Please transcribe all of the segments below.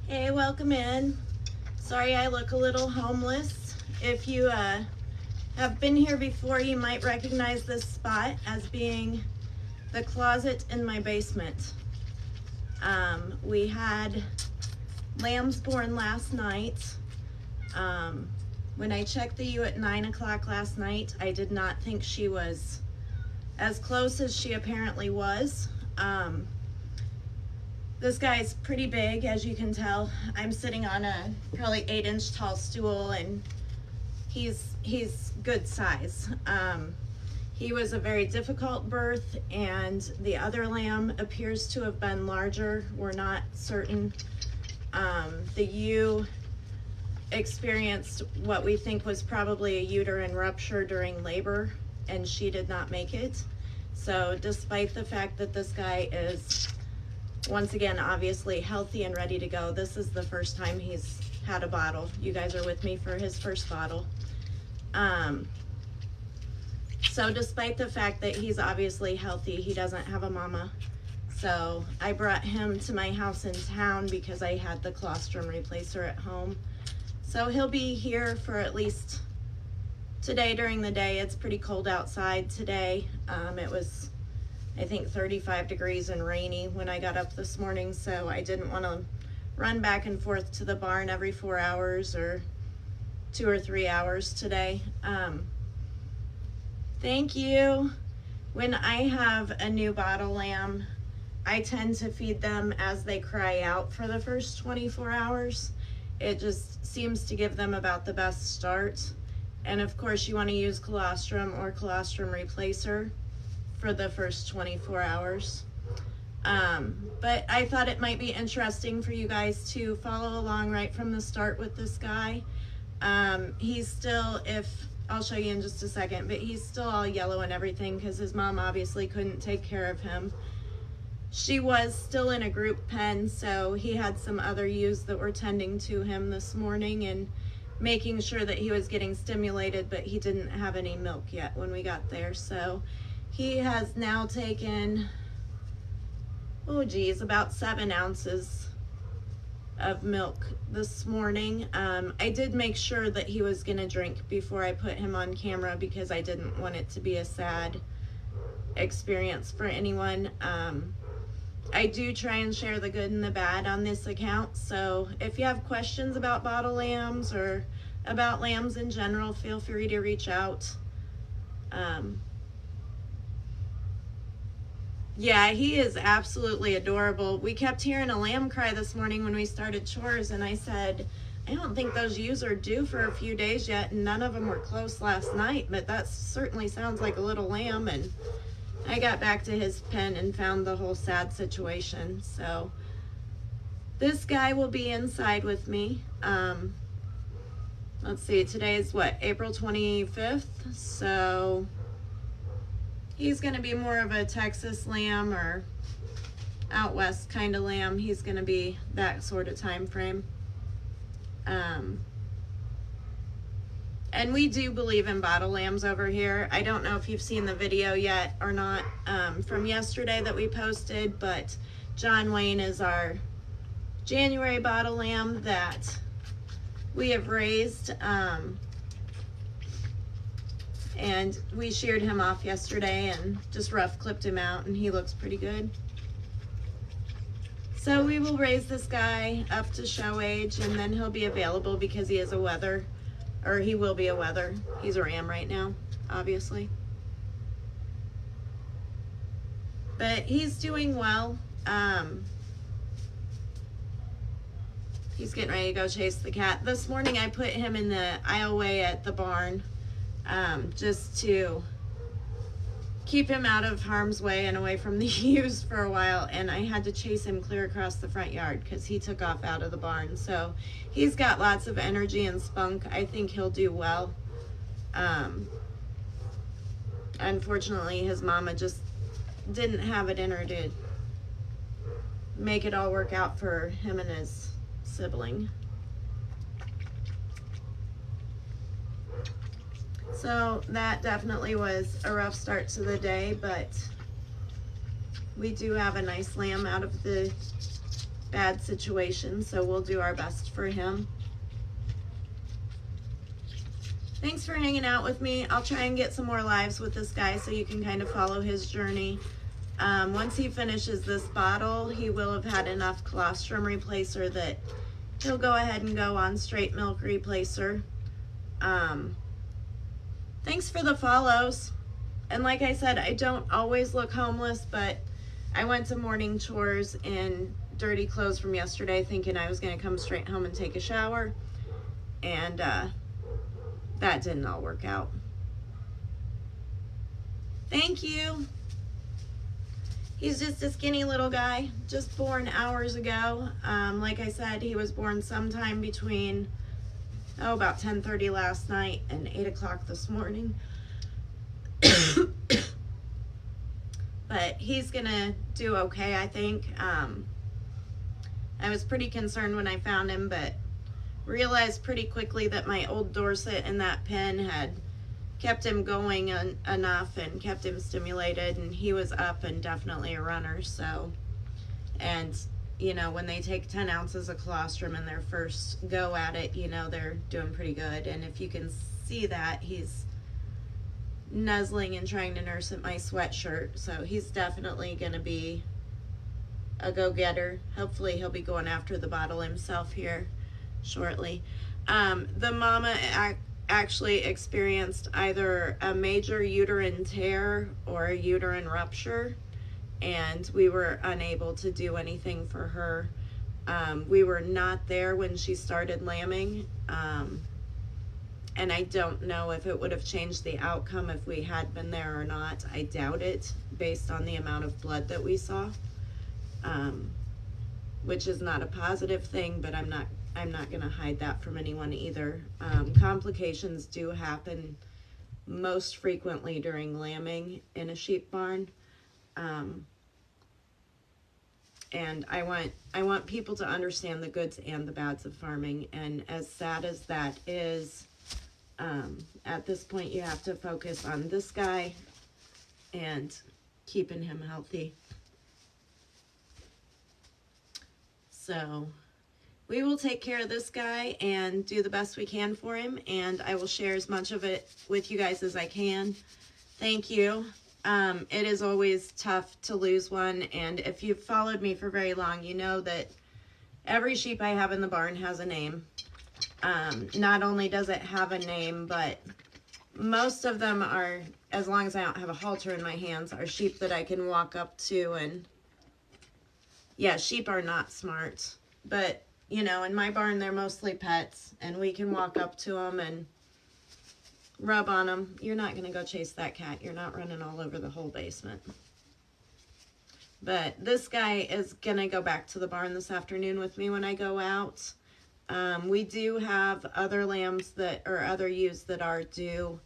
Hey, welcome in. Sorry I look a little homeless. If you have been here before, you might recognize this spot as being the closet in my basement. We had lambs born last night. When I checked the ewe at 9 o'clock last night, I did not think she was as close as she apparently was. This guy's pretty big, as you can tell. I'm sitting on a probably 8-inch tall stool, and he's good size. He was a very difficult birth, and the other lamb appears to have been larger. We're not certain. The ewe experienced what we think was probably a uterine rupture during labor, and she did not make it. So despite the fact that this guy is, once again, obviously healthy and ready to go, this is the first time he's had a bottle. You guys are with me for his first bottle. So despite the fact that he's obviously healthy, he doesn't have a mama. So I brought him to my house in town because I had the colostrum replacer at home. So he'll be here for at least today during the day. It's pretty cold outside today. It was, I think, 35 degrees and rainy when I got up this morning, so I didn't want to run back and forth to the barn every 4 hours or 2 or 3 hours today. Thank you. When I have a new bottle lamb, I tend to feed them as they cry out for the first 24 hours. It just seems to give them about the best start. And of course you want to use colostrum or colostrum replacer for the first 24 hours. But I thought it might be interesting for you guys to follow along right from the start with this guy. He's still, I'll show you in just a second, but he's still all yellow and everything because his mom obviously couldn't take care of him. She was still in a group pen, so he had some other ewes that were tending to him this morning and making sure that he was getting stimulated, but he didn't have any milk yet when we got there. So he has now taken, oh geez, about 7 ounces of milk this morning. I did make sure that he was gonna drink before I put him on camera because I didn't want it to be a sad experience for anyone. I do try and share the good and the bad on this account, so if you have questions about bottle lambs or about lambs in general, feel free to reach out. Yeah, he is absolutely adorable. We kept hearing a lamb cry this morning when we started chores, and I said, I don't think those ewes are due for a few days yet, and none of them were close last night, but that certainly sounds like a little lamb. And I got back to his pen and found the whole sad situation. So this guy will be inside with me. Let's see, today is what, April 25th? So he's gonna be more of a Texas lamb or out west kind of lamb. He's gonna be that sort of time frame. And we do believe in bottle lambs over here. I don't know if you've seen the video yet or not from yesterday that we posted, but John Wayne is our January bottle lamb that we have raised. And we sheared him off yesterday and just rough clipped him out, and he looks pretty good. So we will raise this guy up to show age, and then he'll be available because he is a wether. Or he will be a wether. He's a ram right now, obviously. But he's doing well. He's getting ready to go chase the cat. This morning I put him in the aisleway at the barn just to keep him out of harm's way and away from the ewes for a while, and I had to chase him clear across the front yard because he took off out of the barn. So he's got lots of energy and spunk. I think he'll do well. Unfortunately, his mama just didn't have it in her to make it all work out for him and his sibling. So that definitely was a rough start to the day, but we do have a nice lamb out of the bad situation, so we'll do our best for him. Thanks for hanging out with me. I'll try and get some more lives with this guy so you can kind of follow his journey. Once he finishes this bottle, he will have had enough colostrum replacer that he'll go ahead and go on straight milk replacer. Thanks for the follows. And like I said, I don't always look homeless, but I went to morning chores in dirty clothes from yesterday thinking I was going to come straight home and take a shower. And that didn't all work out. Thank you. He's just a skinny little guy, just born hours ago. Like I said, he was born sometime between, about 10:30 last night and 8 o'clock this morning. But he's gonna do okay, I think. I was pretty concerned when I found him, but realized pretty quickly that my old Dorset and that pen had kept him going enough and kept him stimulated, and he was up and definitely a runner. So, and you know, when they take 10 ounces of colostrum in their first go at it, you know, they're doing pretty good. And if you can see that, he's nuzzling and trying to nurse at my sweatshirt, so he's definitely going to be a go-getter. Hopefully he'll be going after the bottle himself here shortly. The mama actually experienced either a major uterine tear or a uterine rupture, and we were unable to do anything for her. We were not there when she started lambing, and I don't know if it would have changed the outcome if we had been there or not. I doubt it, based on the amount of blood that we saw, which is not a positive thing, but I'm not going to hide that from anyone either. Complications do happen most frequently during lambing in a sheep barn. And I want people to understand the goods and the bads of farming. And as sad as that is, at this point you have to focus on this guy and keeping him healthy. So we will take care of this guy and do the best we can for him, and I will share as much of it with you guys as I can. Thank you. It is always tough to lose one, and if you've followed me for very long, you know that every sheep I have in the barn has a name. Not only does it have a name, but most of them are, as long as I don't have a halter in my hands, are sheep that I can walk up to. And yeah, sheep are not smart, but you know, in my barn they're mostly pets, and we can walk up to them and rub on them. You're not going to go chase that cat. You're not running all over the whole basement. But this guy is going to go back to the barn this afternoon with me when I go out. We do have other lambs or other ewes that are due.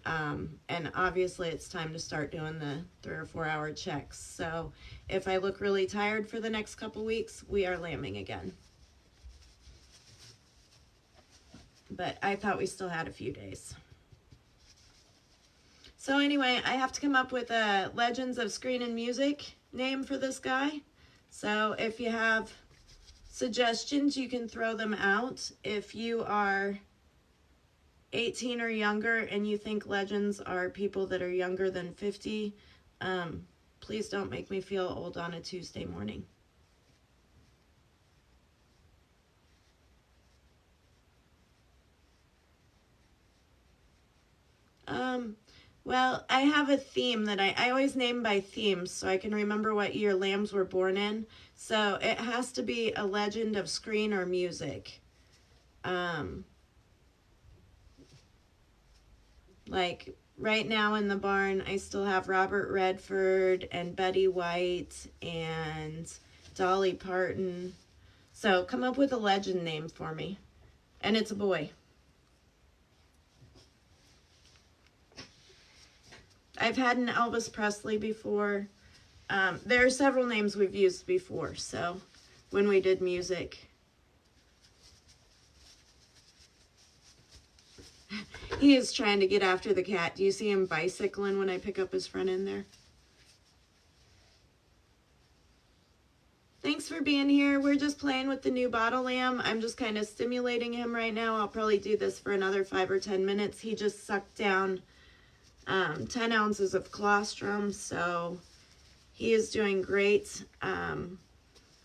And obviously it's time to start doing the 3 or 4 hour checks. So if I look really tired for the next couple weeks, we are lambing again. But I thought we still had a few days. So anyway, I have to come up with a Legends of Screen and Music name for this guy. So if you have suggestions, you can throw them out. If you are 18 or younger and you think legends are people that are younger than 50, please don't make me feel old on a Tuesday morning. Well, I have a theme that I always name by themes so I can remember what year lambs were born in. So it has to be a legend of screen or music. Like right now in the barn, I still have Robert Redford and Betty White and Dolly Parton. So come up with a legend name for me. And it's a boy. I've had an Elvis Presley before. There are several names we've used before, so when we did music. He is trying to get after the cat. Do you see him bicycling when I pick up his front end there? Thanks for being here. We're just playing with the new bottle lamb. I'm just kind of stimulating him right now. I'll probably do this for another 5 or 10 minutes. He just sucked down 10 ounces of colostrum, so he is doing great.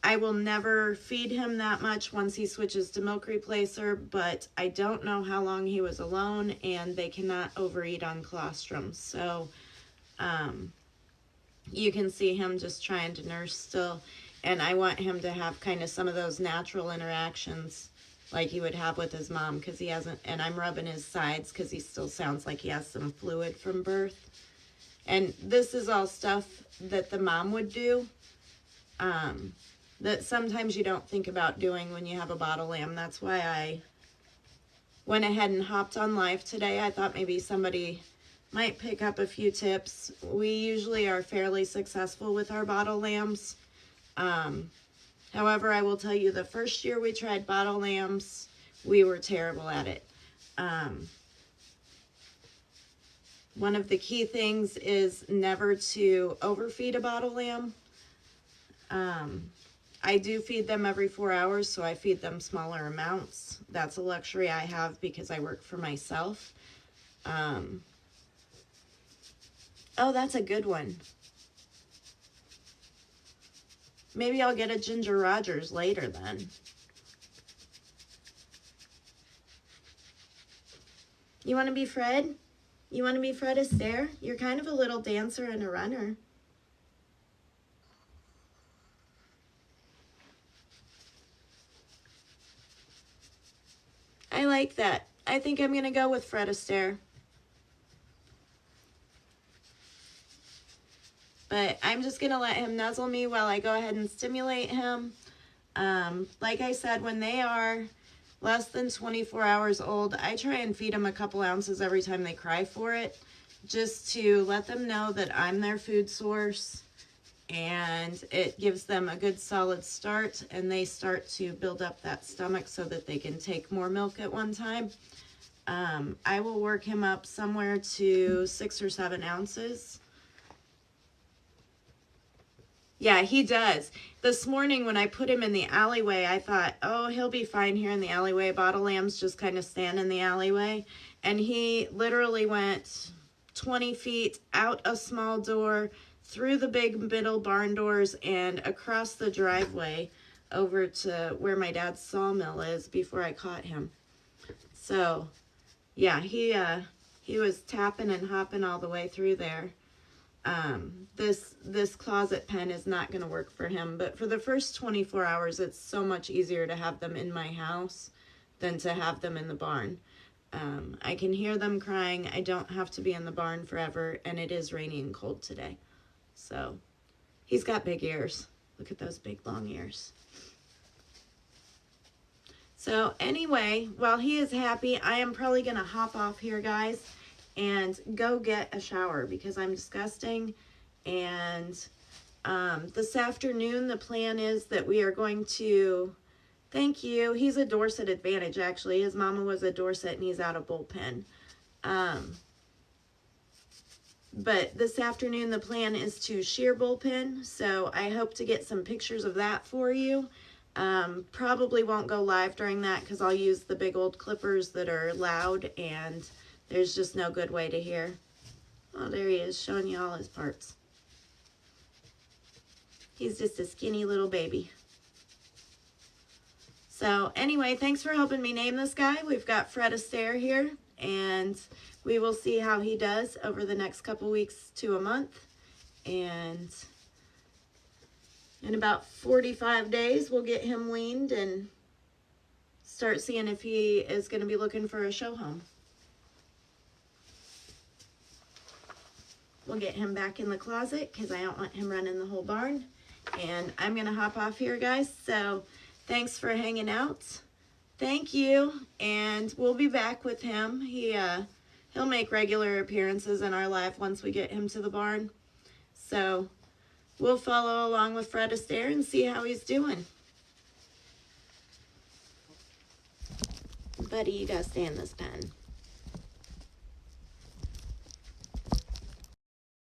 I will never feed him that much once he switches to milk replacer, but I don't know how long he was alone, and they cannot overeat on colostrum. So you can see him just trying to nurse still. And I want him to have kind of some of those natural interactions like he would have with his mom, because he hasn't, and I'm rubbing his sides because he still sounds like he has some fluid from birth. And this is all stuff that the mom would do that sometimes you don't think about doing when you have a bottle lamb. That's why I went ahead and hopped on live today. I thought maybe somebody might pick up a few tips. We usually are fairly successful with our bottle lambs. However, I will tell you, the first year we tried bottle lambs, we were terrible at it. One of the key things is never to overfeed a bottle lamb. I do feed them every 4 hours, so I feed them smaller amounts. That's a luxury I have because I work for myself. Oh, that's a good one. Maybe I'll get a Ginger Rogers later then. You want to be Fred? You want to be Fred Astaire? You're kind of a little dancer and a runner. I like that. I think I'm going to go with Fred Astaire. But I'm just going to let him nuzzle me while I go ahead and stimulate him. Like I said, when they are less than 24 hours old, I try and feed them a couple ounces every time they cry for it, just to let them know that I'm their food source, and it gives them a good solid start, and they start to build up that stomach so that they can take more milk at one time. I will work him up somewhere to 6 or 7 ounces. Yeah, he does. This morning when I put him in the alleyway, I thought, oh, he'll be fine here in the alleyway. Bottle lambs just kind of stand in the alleyway. And he literally went 20 feet out a small door, through the big middle barn doors, and across the driveway over to where my dad's sawmill is before I caught him. So, yeah, he was tapping and hopping all the way through there. This closet pen is not going to work for him, but for the first 24 hours, it's so much easier to have them in my house than to have them in the barn. I can hear them crying. I don't have to be in the barn forever, and it is rainy and cold today. So, he's got big ears. Look at those big, long ears. So, anyway, while he is happy, I am probably going to hop off here, guys, and go get a shower because I'm disgusting. And this afternoon, the plan is that we are going to, thank you, he's a Dorset Advantage, actually. His mama was a Dorset, and he's out of Bullpen. But this afternoon, the plan is to shear Bullpen, so I hope to get some pictures of that for you. Probably won't go live during that because I'll use the big old clippers that are loud, and there's just no good way to hear. Oh, there he is, showing you all his parts. He's just a skinny little baby. So anyway, thanks for helping me name this guy. We've got Fred Astaire here, and we will see how he does over the next couple weeks to a month. And in about 45 days, we'll get him weaned and start seeing if he is going to be looking for a show home. We'll get him back in the closet because I don't want him running the whole barn. And I'm going to hop off here, guys. So thanks for hanging out. Thank you. And we'll be back with him. He'll make regular appearances in our live once we get him to the barn. So we'll follow along with Fred Astaire and see how he's doing. Buddy, you gotta stay in this pen.